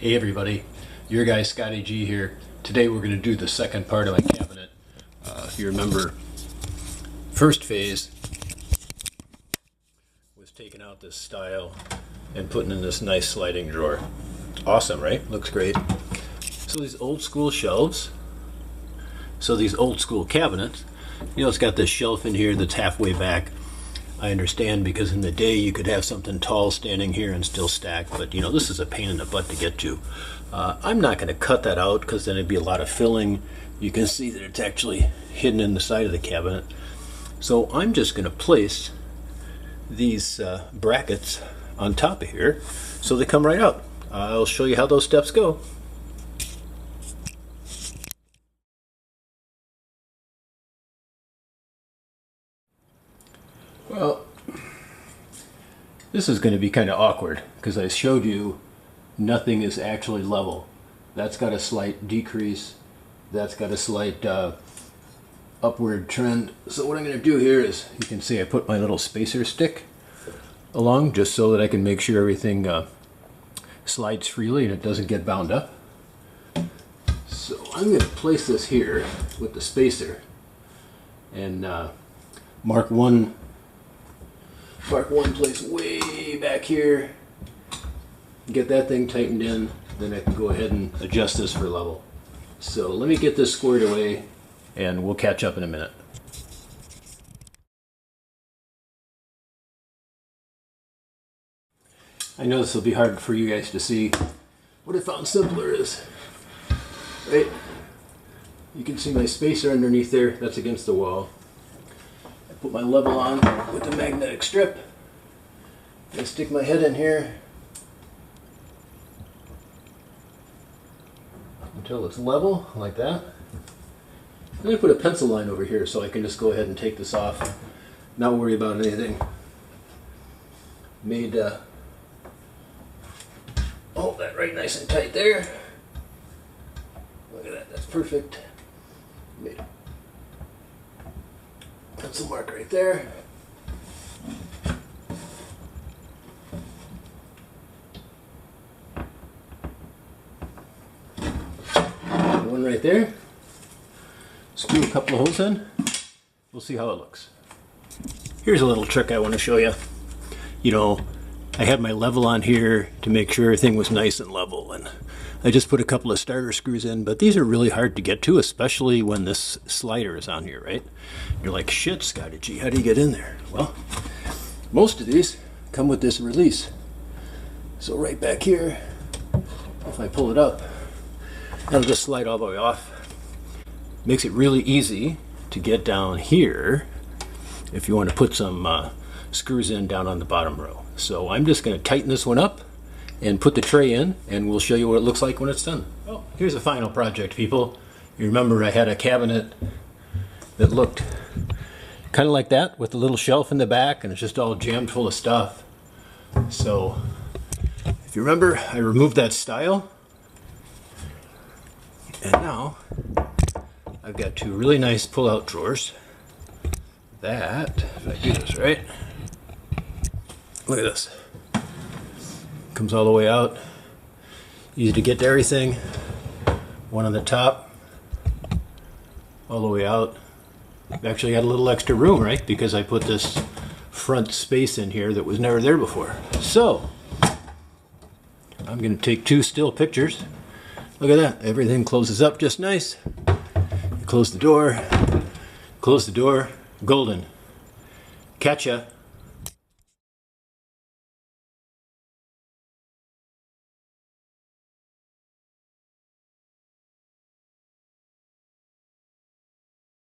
Hey everybody, your guy Scotty G here. Today we're going to do the second part of my cabinet. If you remember, first phase was taking out this style and putting in this nice sliding drawer. Awesome, right? Looks great. So these old school shelves, these old school cabinets, it's got this shelf in here that's halfway back. I understand, because in the day you could have something tall standing here and still stack, but this is a pain in the butt to get to. I'm not going to cut that out because then it'd be a lot of filling. You can see that it's actually hidden in the side of the cabinet. So I'm just going to place these brackets on top of here so they come right out. I'll show you how those steps go. Well, this is going to be kind of awkward because I showed you nothing is actually level. That's got a slight decrease. That's got a slight upward trend. So what I'm going to do here is, you can see I put my little spacer stick along just so that I can make sure everything slides freely and it doesn't get bound up. So I'm going to place this here with the spacer and mark one place way back here, get that thing tightened in, then I can go ahead and adjust this for level. So let me get this squared away and we'll catch up in a minute. I know this will be hard for you guys to see. What I found simpler is, right, you can see my spacer underneath there, that's against the wall. Put my level on with the magnetic strip and stick my head in here until it's level, like that. And I put a pencil line over here so I can just go ahead and take this off, not worry about anything. Made hold that right nice and tight there. Look at that, that's perfect. Made pencil mark right there. One right there. Screw a couple of holes in. We'll see how it looks. Here's a little trick I want to show you. I had my level on here to make sure everything was nice and level, and I just put a couple of starter screws in, but these are really hard to get to, especially when this slider is on here, right? You're like, shit, Scotty G, how do you get in there? Well, most of these come with this release. So right back here, if I pull it up, it'll just slide all the way off. Makes it really easy to get down here if you want to put some screws in down on the bottom row. So I'm just going to tighten this one up and put the tray in, and we'll show you what it looks like when it's done. Well, here's a final project, people. You remember I had a cabinet that looked kind of like that with a little shelf in the back, and it's just all jammed full of stuff. So if you remember, I removed that style, and now I've got two really nice pull-out drawers that, if I do this right, look at this. Comes all the way out. Easy to get to everything. One on the top, all the way out. I've actually got a little extra room, right? Because I put this front space in here that was never there before. So, I'm going to take two still pictures. Look at that. Everything closes up just nice. You close the door, golden. Catch ya.